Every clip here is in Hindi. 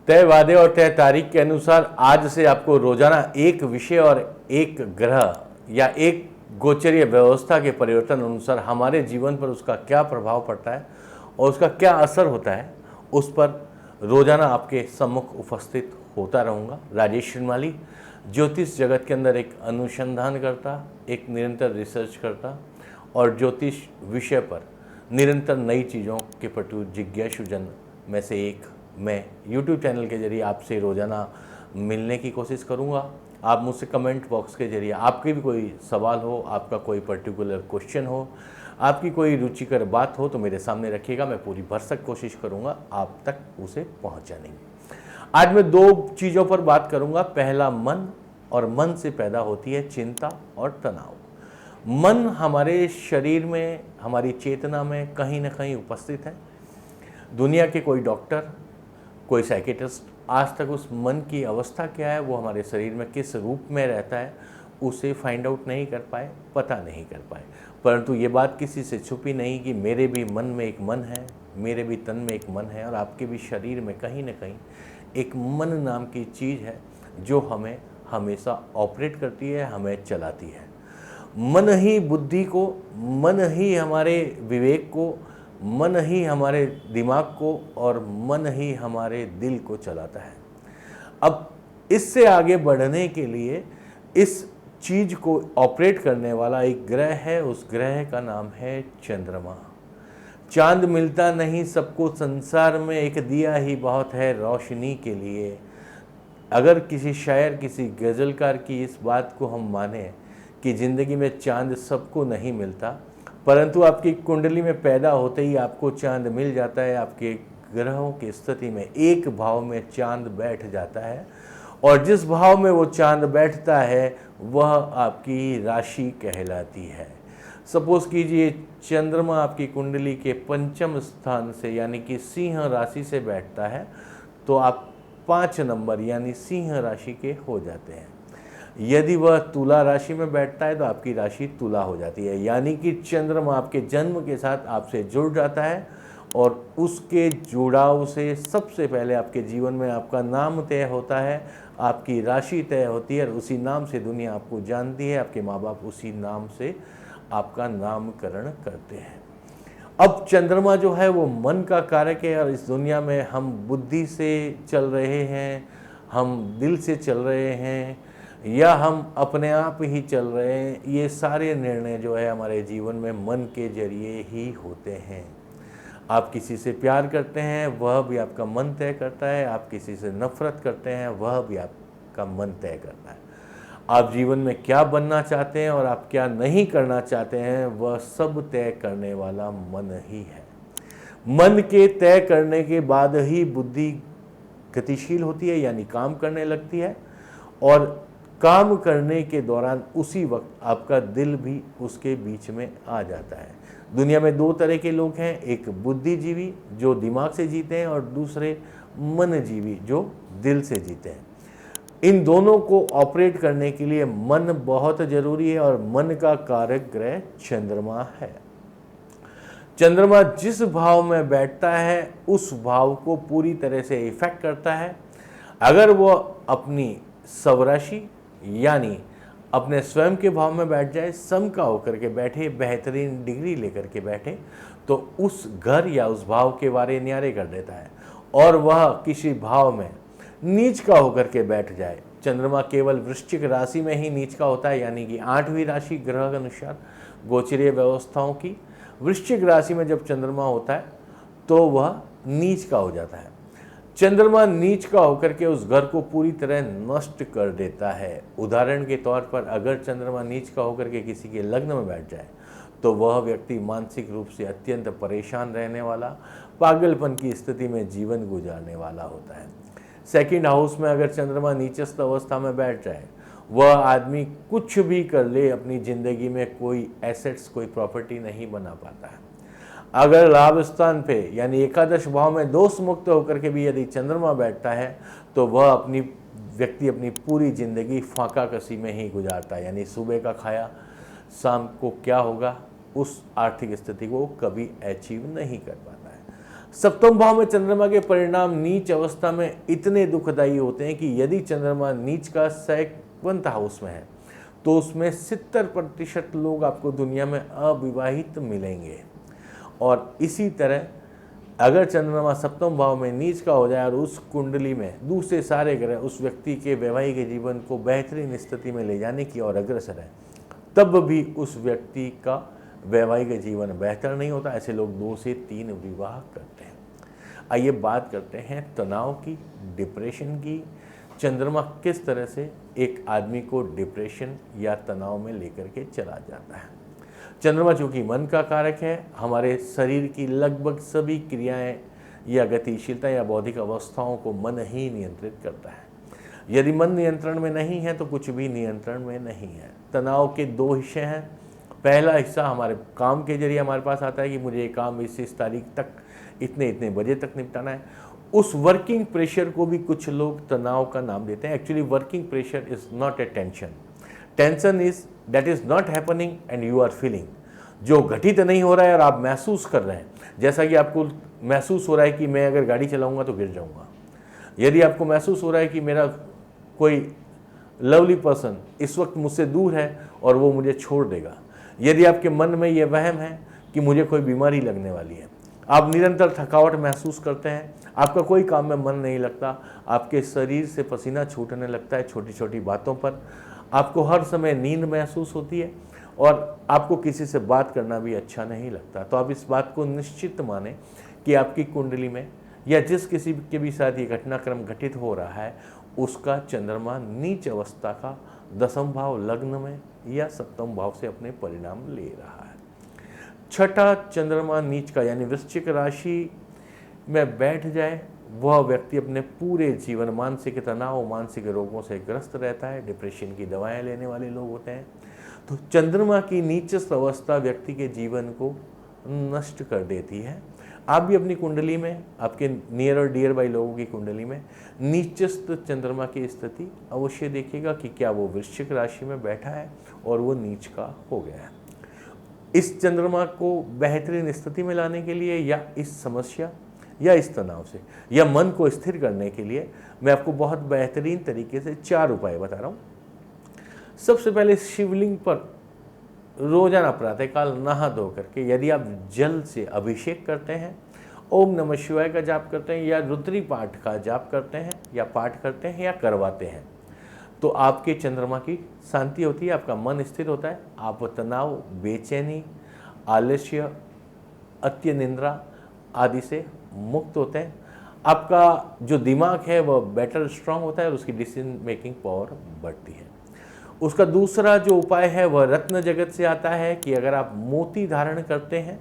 तय वादे और तय तारीख के अनुसार आज से आपको रोजाना एक विषय और एक ग्रह या एक गोचरीय व्यवस्था के परिवर्तन अनुसार हमारे जीवन पर उसका क्या प्रभाव पड़ता है और उसका क्या असर होता है, उस पर रोजाना आपके सम्मुख उपस्थित होता रहूँगा। राजेश श्रीमाली, ज्योतिष जगत के अंदर एक अनुसंधान करता, एक निरंतर रिसर्च करता और ज्योतिष विषय पर निरंतर नई चीज़ों के प्रति जिज्ञासु जन में से एक मैं YouTube चैनल के जरिए आपसे रोज़ाना मिलने की कोशिश करूँगा। आप मुझसे कमेंट बॉक्स के जरिए आपके भी कोई सवाल हो, आपका कोई पर्टिकुलर क्वेश्चन हो, आपकी कोई रुचिकर बात हो तो मेरे सामने रखिएगा। मैं पूरी भरसक कोशिश करूँगा आप तक उसे पहुँचाने की। आज मैं दो चीज़ों पर बात करूँगा। पहला मन, और मन से पैदा होती है चिंता और तनाव। मन हमारे शरीर में, हमारी चेतना में कहीं ना कहीं उपस्थित है। दुनिया के कोई डॉक्टर, कोई साइकेट्रिस्ट आज तक उस मन की अवस्था क्या है, वो हमारे शरीर में किस रूप में रहता है, उसे फाइंड आउट नहीं कर पाए, पता नहीं कर पाए। परंतु ये बात किसी से छुपी नहीं कि मेरे भी मन में एक मन है, मेरे भी तन में एक मन है और आपके भी शरीर में कहीं ना कहीं एक मन नाम की चीज़ है जो हमें हमेशा ऑपरेट करती है, हमें चलाती है। मन ही बुद्धि को, मन ही हमारे विवेक को, मन ही हमारे दिमाग को और मन ही हमारे दिल को चलाता है। अब इससे आगे बढ़ने के लिए इस चीज को ऑपरेट करने वाला एक ग्रह है, उस ग्रह का नाम है चंद्रमा। चांद मिलता नहीं सबको संसार में, एक दिया ही बहुत है रोशनी के लिए। अगर किसी शायर, किसी गज़लकार की इस बात को हम माने कि ज़िंदगी में चांद सबको नहीं मिलता, परंतु आपकी कुंडली में पैदा होते ही आपको चांद मिल जाता है। आपके ग्रहों की स्थिति में एक भाव में चांद बैठ जाता है और जिस भाव में वो चांद बैठता है वह आपकी राशि कहलाती है। सपोज कीजिए चंद्रमा आपकी कुंडली के पंचम स्थान से यानी कि सिंह राशि से बैठता है तो आप 5 नंबर यानी सिंह राशि के हो जाते हैं। यदि वह तुला राशि में बैठता है तो आपकी राशि तुला हो जाती है, यानी कि चंद्रमा आपके जन्म के साथ आपसे जुड़ जाता है और उसके जुड़ाव से सबसे पहले आपके जीवन में आपका नाम तय होता है, आपकी राशि तय होती है और उसी नाम से दुनिया आपको जानती है। आपके माँ बाप उसी नाम से आपका नामकरण करते हैं। अब चंद्रमा जो है वो मन का कारक है और इस दुनिया में हम बुद्धि से चल रहे हैं, हम दिल से चल रहे हैं या हम अपने आप ही चल रहे हैं, ये सारे निर्णय जो है हमारे जीवन में मन के जरिए ही होते हैं। आप किसी से प्यार करते हैं वह भी आपका मन तय करता है, आप किसी से नफरत करते हैं वह भी आपका मन तय करता है। आप जीवन में क्या बनना चाहते हैं और आप क्या नहीं करना चाहते हैं वह सब तय करने वाला मन ही है। मन के तय करने के बाद ही बुद्धि गतिशील होती है यानी काम करने लगती है और काम करने के दौरान उसी वक्त आपका दिल भी उसके बीच में आ जाता है। दुनिया में 2 तरह के लोग हैं, एक बुद्धिजीवी जो दिमाग से जीते हैं और दूसरे मनजीवी जो दिल से जीते हैं। इन दोनों को ऑपरेट करने के लिए मन बहुत जरूरी है और मन का कारक ग्रह चंद्रमा है। चंद्रमा जिस भाव में बैठता है उस भाव को पूरी तरह से इफेक्ट करता है। अगर वो अपनी स्वराशि यानी अपने स्वयं के भाव में बैठ जाए, सम का होकर के बैठे, बेहतरीन डिग्री लेकर के बैठे, तो उस घर या उस भाव के वारे न्यारे कर देता है। और वह किसी भाव में नीच का होकर के बैठ जाए, चंद्रमा केवल वृश्चिक राशि में ही नीच का होता है, यानी कि 8वीं राशि ग्रह के अनुसार गोचरीय व्यवस्थाओं की वृश्चिक राशि में जब चंद्रमा होता है तो वह नीच का हो जाता है। चंद्रमा नीच का होकर के उस घर को पूरी तरह नष्ट कर देता है। उदाहरण के तौर पर अगर चंद्रमा नीच का होकर के किसी के लग्न में बैठ जाए तो वह व्यक्ति मानसिक रूप से अत्यंत परेशान रहने वाला, पागलपन की स्थिति में जीवन गुजारने वाला होता है। सेकंड हाउस में अगर चंद्रमा नीचस्थ अवस्था में बैठ जाए, वह आदमी कुछ भी कर ले अपनी जिंदगी में कोई एसेट्स, कोई प्रॉपर्टी नहीं बना पाता है। अगर लाभ स्थान पे यानी एकादश भाव में दोष मुक्त होकर के भी यदि चंद्रमा बैठता है तो वह व्यक्ति अपनी पूरी जिंदगी फाका कसी में ही गुजारता है, यानी सुबह का खाया शाम को क्या होगा उस आर्थिक स्थिति को कभी अचीव नहीं कर पाता है। सप्तम भाव में चंद्रमा के परिणाम नीच अवस्था में इतने दुखदायी होते हैं कि यदि चंद्रमा नीच का 57वां हाउस में है तो उसमें 70% लोग आपको दुनिया में अविवाहित मिलेंगे। और इसी तरह अगर चंद्रमा सप्तम भाव में नीच का हो जाए और उस कुंडली में दूसरे सारे ग्रह उस व्यक्ति के वैवाहिक जीवन को बेहतरीन स्थिति में ले जाने की ओर अग्रसर है, तब भी उस व्यक्ति का वैवाहिक जीवन बेहतर नहीं होता। ऐसे लोग 2 से 3 विवाह करते हैं। आइए बात करते हैं तनाव की, डिप्रेशन की। चंद्रमा किस तरह से एक आदमी को डिप्रेशन या तनाव में लेकर के चला जाता है। चंद्रमा चूंकि मन का कारक है, हमारे शरीर की लगभग सभी क्रियाएं या गतिशीलता या बौद्धिक अवस्थाओं को मन ही नियंत्रित करता है। यदि मन नियंत्रण में नहीं है तो कुछ भी नियंत्रण में नहीं है। तनाव के 2 हिस्से हैं। पहला हिस्सा हमारे काम के जरिए हमारे पास आता है कि मुझे ये काम इस तारीख तक इतने इतने बजे तक निपटाना है। उस वर्किंग प्रेशर को भी कुछ लोग तनाव का नाम देते हैं। Actually working pressure is not a tension. Tension is that is not happening and you are feeling. जो घटित नहीं हो रहा है और आप महसूस कर रहे हैं, जैसा कि आपको महसूस हो रहा है कि मैं अगर गाड़ी चलाऊंगा तो गिर जाऊंगा। यदि आपको महसूस हो रहा है कि मेरा कोई लवली पर्सन इस वक्त मुझसे दूर है और वो मुझे छोड़ देगा, यदि आपके मन में ये वहम है कि मुझे कोई बीमारी लगने वाली है, आप निरंतर थकावट महसूस करते हैं, आपका कोई काम में मन नहीं लगता, आपके शरीर से पसीना छूटने लगता है छोटी छोटी बातों पर, आपको हर समय नींद महसूस होती है और आपको किसी से बात करना भी अच्छा नहीं लगता, तो आप इस बात को निश्चित माने कि आपकी कुंडली में या जिस किसी के भी साथ ये घटनाक्रम घटित हो रहा है उसका चंद्रमा नीच अवस्था का 10वां भाव लग्न में या 7वां भाव से अपने परिणाम ले रहा है। छठा चंद्रमा नीच का यानी वृश्चिक राशि में बैठ जाए, वह व्यक्ति अपने पूरे जीवन मानसिक तनाव, मानसिक रोगों से ग्रस्त रहता है। डिप्रेशन की दवाएं लेने वाले लोग होते हैं। तो चंद्रमा की नीचस्थ अवस्था व्यक्ति के जीवन को नष्ट कर देती है। आप भी अपनी कुंडली में, आपके नियर और डियर बाई लोगों की कुंडली में नीचस्थ चंद्रमा की स्थिति अवश्य देखिएगा कि क्या वो वृश्चिक राशि में बैठा है और वो नीच का हो गया है। इस चंद्रमा को बेहतरीन स्थिति में लाने के लिए या इस समस्या या इस तनाव से या मन को स्थिर करने के लिए मैं आपको बहुत बेहतरीन तरीके से 4 उपाय बता रहा हूँ। सबसे पहले शिवलिंग पर रोजाना प्रातःकाल नहा धो करके यदि आप जल से अभिषेक करते हैं, ओम नमः शिवाय का जाप करते हैं या रुद्री पाठ का जाप करते हैं या पाठ करते हैं या करवाते हैं, तो आपके चंद्रमा की शांति होती है, आपका मन स्थिर होता है, आप तनाव, बेचैनी, आलस्य, अत्यनिद्रा आदि से मुक्त होते हैं। आपका जो दिमाग है वह बेटर स्ट्रांग होता है और उसकी डिसीजन मेकिंग पावर बढ़ती है। उसका दूसरा जो उपाय है वह रत्न जगत से आता है कि अगर आप मोती धारण करते हैं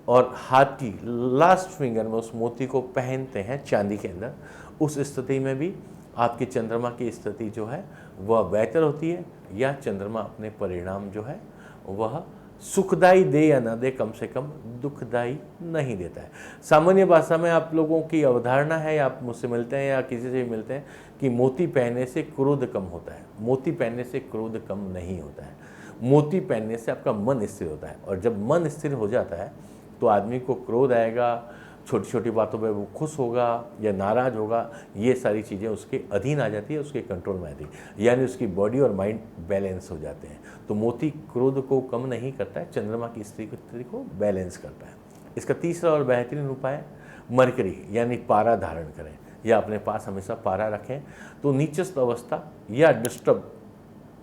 और हाथ की लास्ट फिंगर में उस मोती को पहनते हैं चांदी के अंदर, उस स्थिति में भी आपकी चंद्रमा की स्थिति जो है वह बेहतर होती है या चंद्रमा अपने परिणाम जो है वह सुखदायी दे या ना दे, कम से कम दुखदायी नहीं देता है। सामान्य भाषा में आप लोगों की अवधारणा है या आप मुझसे मिलते हैं या किसी से भी मिलते हैं कि मोती पहनने से क्रोध कम होता है। मोती पहनने से क्रोध कम नहीं होता है। मोती पहनने से आपका मन स्थिर होता है और जब मन स्थिर हो जाता है तो आदमी को क्रोध आएगा, छोटी छोटी बातों पे वो खुश होगा या नाराज़ होगा, ये सारी चीज़ें उसके अधीन आ जाती है, उसके कंट्रोल में आती है, यानी उसकी बॉडी और माइंड बैलेंस हो जाते हैं। तो मोती क्रोध को कम नहीं करता है, चंद्रमा की स्थिति को बैलेंस करता है। इसका तीसरा और बेहतरीन उपाय मरकरी यानी पारा धारण करें या अपने पास हमेशा पारा रखें, तो नीचस्थ अवस्था या डिस्टर्ब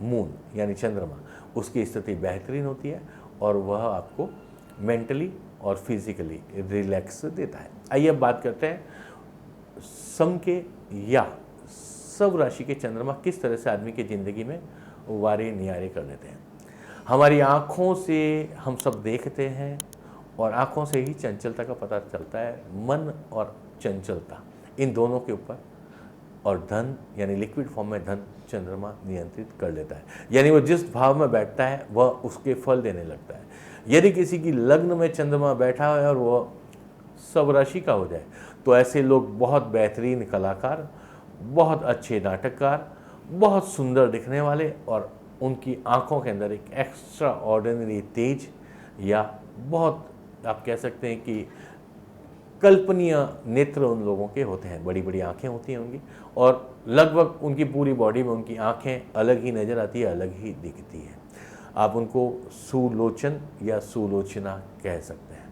मून यानी चंद्रमा उसकी स्थिति बेहतरीन होती है और वह आपको मेंटली और फिजिकली रिलैक्स देता है। आइए अब बात करते हैं सम के या सब राशि के चंद्रमा किस तरह से आदमी की ज़िंदगी में वारे नियारे कर देते हैं। हमारी आँखों से हम सब देखते हैं और आँखों से ही चंचलता का पता चलता है। मन और चंचलता इन दोनों के ऊपर और धन यानी लिक्विड फॉर्म में धन चंद्रमा नियंत्रित कर लेता है, यानी वो जिस भाव में बैठता है वह उसके फल देने लगता है। यदि किसी की लग्न में चंद्रमा बैठा है और वह सब राशि का हो जाए तो ऐसे लोग बहुत बेहतरीन कलाकार, बहुत अच्छे नाटककार, बहुत सुंदर दिखने वाले और उनकी आंखों के अंदर एक एक्स्ट्रा ऑर्डिनरी तेज या बहुत आप कह सकते हैं कि कल्पनीय नेत्र उन लोगों के होते हैं, बड़ी बड़ी आंखें होती हैं उनकी, और लगभग उनकी पूरी बॉडी में उनकी आंखें अलग ही नज़र आती है, अलग ही दिखती है। आप उनको सुलोचन या सुलोचना कह सकते हैं।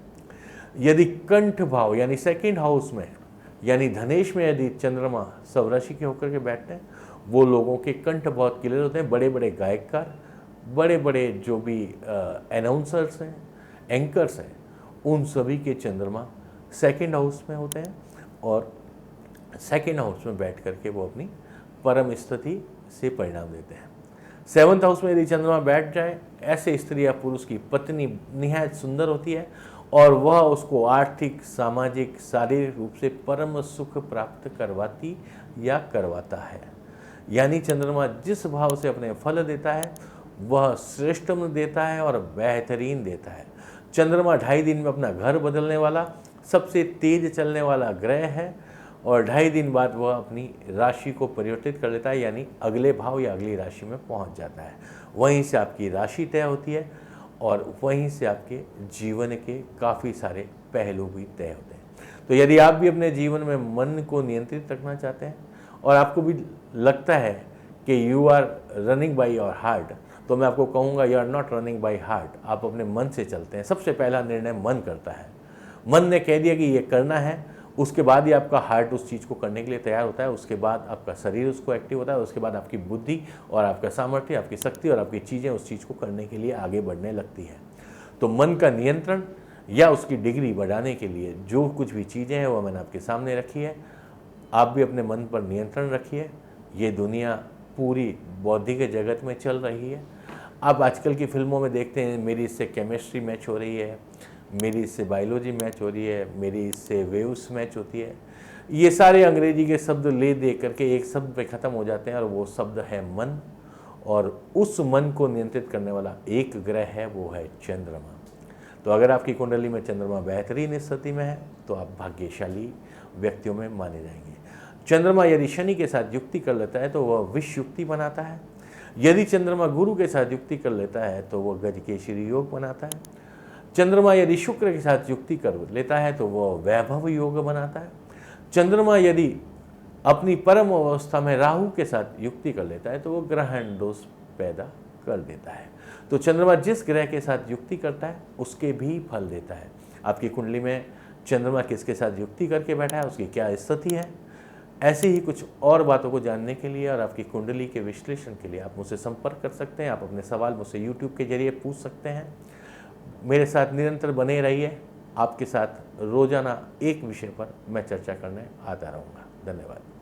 यदि कंठ भाव यानी सेकंड हाउस में यानी धनेश में यदि चंद्रमा स्वराशि के होकर के बैठते हैं, वो लोगों के कंठ बहुत क्लियर होते हैं। बड़े बड़े गायककार, बड़े बड़े जो भी अनाउंसर्स हैं, एंकर्स हैं, उन सभी के चंद्रमा सेकंड हाउस में होते हैं, और सेकंड हाउस में बैठ करके वो अपनी परम स्थिति से परिणाम देते हैं। सेवंथ हाउस में यदि चंद्रमा बैठ जाए, ऐसे स्त्री या पुरुष की पत्नी निहायत सुंदर होती है, और वह उसको आर्थिक, सामाजिक, शारीरिक रूप से परम सुख प्राप्त करवाती या करवाता है। यानी चंद्रमा जिस भाव से अपने फल देता है वह श्रेष्ठतम देता है और बेहतरीन देता है। चंद्रमा 2.5 दिन में अपना घर बदलने वाला सबसे तेज चलने वाला ग्रह है, और 2.5 दिन बाद वह अपनी राशि को परिवर्तित कर लेता है, यानी अगले भाव या अगली राशि में पहुंच जाता है। वहीं से आपकी राशि तय होती है, और वहीं से आपके जीवन के काफ़ी सारे पहलू भी तय होते हैं। तो यदि आप भी अपने जीवन में मन को नियंत्रित रखना चाहते हैं, और आपको भी लगता है कि you are running by your heart, तो मैं आपको कहूँगा you are not running by heart, आप अपने मन से चलते हैं। सबसे पहला निर्णय मन करता है। मन ने कह दिया कि ये करना है, उसके बाद ही आपका हार्ट उस चीज़ को करने के लिए तैयार होता है, उसके बाद आपका शरीर उसको एक्टिव होता है, उसके बाद आपकी बुद्धि और आपका सामर्थ्य, आपकी शक्ति और आपकी चीज़ें उस चीज़ को करने के लिए आगे बढ़ने लगती हैं। तो मन का नियंत्रण या उसकी डिग्री बढ़ाने के लिए जो कुछ भी चीज़ें हैं वो मैंने आपके सामने रखी है। आप भी अपने मन पर नियंत्रण रखिए। ये दुनिया पूरी बौद्धिक जगत में चल रही है। आप आजकल की फिल्मों में देखते हैं, मेरी इससे केमिस्ट्री मैच हो रही है, मेरी इससे बायोलॉजी मैच हो रही है, मेरी इससे वेव्स मैच होती है। ये सारे अंग्रेजी के शब्द ले दे करके एक शब्द पे ख़त्म हो जाते हैं, और वो शब्द है मन। और उस मन को नियंत्रित करने वाला एक ग्रह है, वो है चंद्रमा। तो अगर आपकी कुंडली में चंद्रमा बेहतरीन स्थिति में है तो आप भाग्यशाली व्यक्तियों में माने जाएंगे। चंद्रमा यदि शनि के साथ युक्ति कर लेता है तो वह विष युक्ति बनाता है। यदि चंद्रमा गुरु के साथ युक्ति कर लेता है तो वह गजकेसरी योग बनाता है। चंद्रमा यदि शुक्र के साथ युक्ति कर लेता है तो वह वैभव योग बनाता है। चंद्रमा यदि अपनी परम अवस्था में राहु के साथ युक्ति कर लेता है तो वह ग्रहण दोष पैदा कर देता है। तो चंद्रमा जिस ग्रह के साथ युक्ति करता है उसके भी फल देता है। आपकी कुंडली में चंद्रमा किसके साथ युक्ति करके बैठा है, उसकी क्या स्थिति है, ऐसे ही कुछ और बातों को जानने के लिए और आपकी कुंडली के विश्लेषण के लिए आप मुझसे संपर्क कर सकते हैं। आप अपने सवाल मुझसे YouTube के जरिए पूछ सकते हैं। मेरे साथ निरंतर बने रहिए। आपके साथ रोजाना एक विषय पर मैं चर्चा करने आता रहूँगा। धन्यवाद।